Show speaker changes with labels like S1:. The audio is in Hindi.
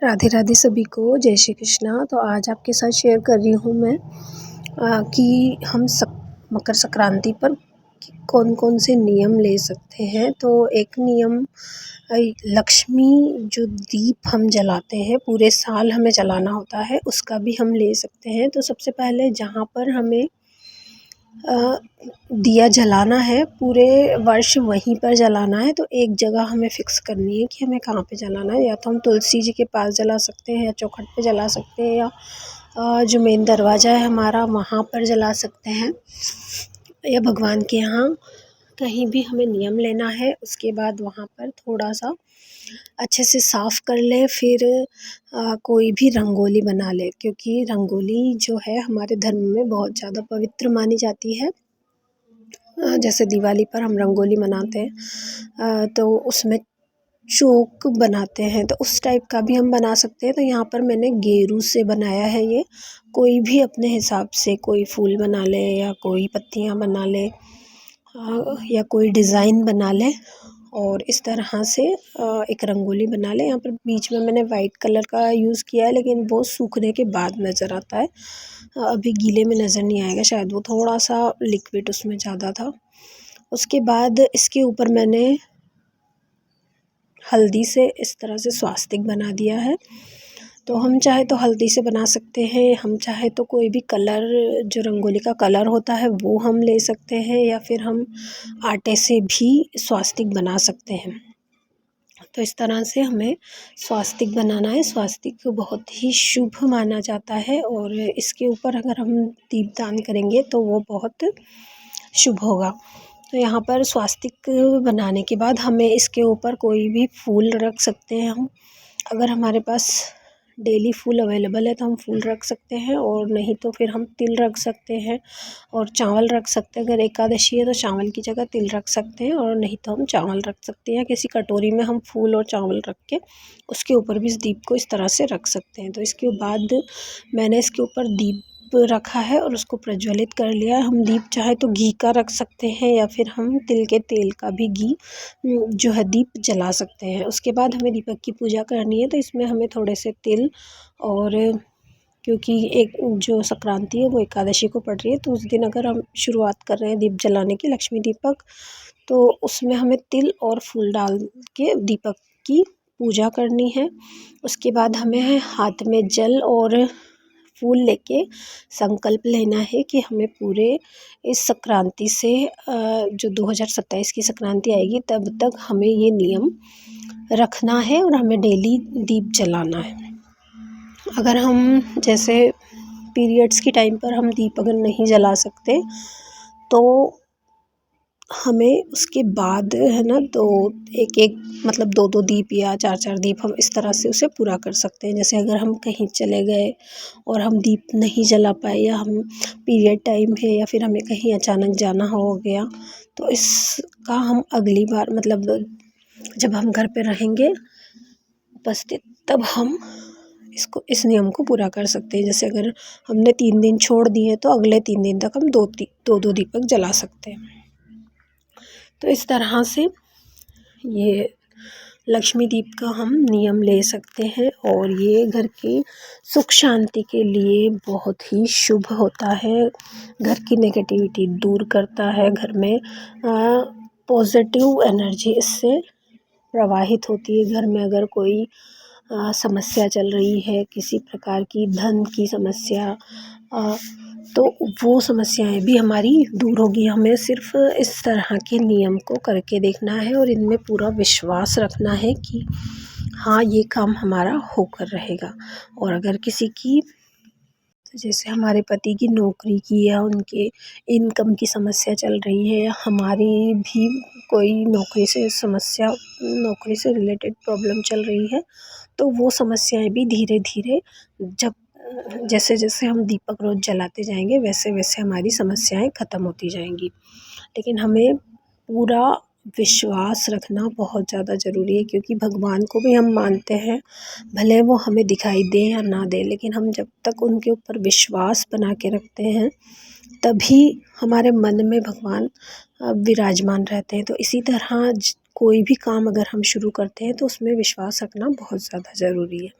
S1: राधे राधे सभी को, जय श्री कृष्णा। तो आज आपके साथ शेयर कर रही हूँ मैं कि हम मकर संक्रांति पर कौन कौन से नियम ले सकते हैं। तो एक नियम, लक्ष्मी जो दीप हम जलाते हैं पूरे साल हमें जलाना होता है, उसका भी हम ले सकते हैं। तो सबसे पहले जहाँ पर हमें दिया जलाना है पूरे वर्ष वहीं पर जलाना है। तो एक जगह हमें फ़िक्स करनी है कि हमें कहाँ पे जलाना है। या तो हम तुलसी जी के पास जला सकते हैं, या चौखट पे जला सकते हैं, या जो मेन दरवाज़ा है हमारा वहाँ पर जला सकते हैं, या भगवान के यहाँ कहीं भी हमें नियम लेना है। उसके बाद वहाँ पर थोड़ा-सा अच्छे से साफ़ कर लें, फिर कोई भी रंगोली बना लें, क्योंकि रंगोली जो है हमारे धर्म में बहुत ज़्यादा पवित्र मानी जाती है। जैसे दिवाली पर हम रंगोली मनाते हैं, तो उसमें चौक बनाते हैं, तो उस टाइप का भी हम बना सकते हैं। तो यहाँ पर मैंने गेरू से बनाया है ये। कोई भी अपने हिसाब से कोई फूल बना ले, या कोई पत्तियाँ बना ले, या कोई डिज़ाइन बना ले, और इस तरह से एक रंगोली बना लें। यहाँ पर बीच में मैंने वाइट कलर का यूज़ किया है, लेकिन वो सूखने के बाद नज़र आता है। अभी गीले में नज़र नहीं आएगा, शायद वो थोड़ा-सा लिक्विड उसमें ज़्यादा था। उसके बाद इसके ऊपर मैंने हल्दी से इस तरह से स्वास्तिक बना दिया है। तो हम चाहे तो हल्दी से बना सकते हैं, हम चाहे तो कोई भी कलर, जो रंगोली का कलर होता है वो हम ले सकते हैं, या फिर हम आटे से भी स्वास्तिक बना सकते हैं। तो इस तरह से हमें स्वास्तिक बनाना है। स्वास्तिक बहुत ही शुभ माना जाता है, और इसके ऊपर अगर हम दीपदान करेंगे तो वो बहुत शुभ होगा। तो यहाँ पर स्वास्तिक बनाने के बाद हमें इसके ऊपर कोई भी फूल रख सकते हैं हम। अगर हमारे पास डेली फूल अवेलेबल है तो हम फूल रख सकते हैं, और नहीं तो फिर हम तिल रख सकते हैं और चावल रख सकते हैं। अगर एकादशी है तो चावल की जगह तिल रख सकते हैं, और नहीं तो हम चावल रख सकते हैं। किसी कटोरी में हम फूल और चावल रख के उसके ऊपर भी इस दीप को इस तरह से रख सकते हैं। तो इसके बाद मैंने इसके ऊपर दीप रखा है और उसको प्रज्वलित कर लिया। हम दीप चाहे तो घी का रख सकते हैं, या फिर हम तिल के तेल का भी घी जो है दीप जला सकते हैं। उसके बाद हमें दीपक की पूजा करनी है, तो इसमें हमें थोड़े से तिल, और क्योंकि एक जो संक्रांति है वो एकादशी को पड़ रही है, तो उस दिन अगर हम शुरुआत कर रहे हैं दीप जलाने की, लक्ष्मी दीपक, तो उसमें हमें तिल और फूल डाल के दीपक की पूजा करनी है। उसके बाद हमें हाथ में जल और फूल लेके संकल्प लेना है कि हमें पूरे इस संक्रांति से जो 2027 की संक्रांति आएगी तब तक हमें ये नियम रखना है, और हमें डेली दीप जलाना है। अगर हम जैसे पीरियड्स की टाइम पर हम दीप अगर नहीं जला सकते, तो हमें उसके बाद है ना, तो एक एक मतलब 2-2 दीप या 4-4 दीप हम इस तरह से उसे पूरा कर सकते हैं। जैसे अगर हम कहीं चले गए और हम दीप नहीं जला पाए, या हम पीरियड टाइम है, या फिर हमें कहीं अचानक जाना हो गया, तो इसका हम अगली बार मतलब जब हम घर पे रहेंगे उपस्थित, तब हम इस नियम को पूरा कर सकते हैं। जैसे अगर हमने 3 दिन छोड़ दिए तो अगले 3 दिन तक हम 2-2 दीपक जला सकते हैं। तो इस तरह से ये लक्ष्मी दीप का हम नियम ले सकते हैं, और ये घर की सुख शांति के लिए बहुत ही शुभ होता है। घर की नेगेटिविटी दूर करता है, घर में पॉजिटिव एनर्जी इससे प्रवाहित होती है। घर में अगर कोई समस्या चल रही है, किसी प्रकार की धन की समस्या, तो वो समस्याएं भी हमारी दूर होगी। हमें सिर्फ इस तरह के नियम को करके देखना है, और इनमें पूरा विश्वास रखना है कि हाँ, ये काम हमारा होकर रहेगा। और अगर किसी की, जैसे हमारे पति की नौकरी की या उनके इनकम की समस्या चल रही है, या हमारी भी कोई नौकरी से समस्या, नौकरी से रिलेटेड प्रॉब्लम चल रही है, तो वो समस्याएं भी धीरे धीरे जब जैसे जैसे हम दीपक रोज़ जलाते जाएंगे, वैसे वैसे हमारी समस्याएं ख़त्म होती जाएंगी। लेकिन हमें पूरा विश्वास रखना बहुत ज़्यादा ज़रूरी है, क्योंकि भगवान को भी हम मानते हैं, भले वो हमें दिखाई दे या ना दे, लेकिन हम जब तक उनके ऊपर विश्वास बना के रखते हैं तभी हमारे मन में भगवान विराजमान रहते हैं। तो इसी तरह कोई भी काम अगर हम शुरू करते हैं तो उसमें विश्वास रखना बहुत ज़्यादा ज़रूरी है।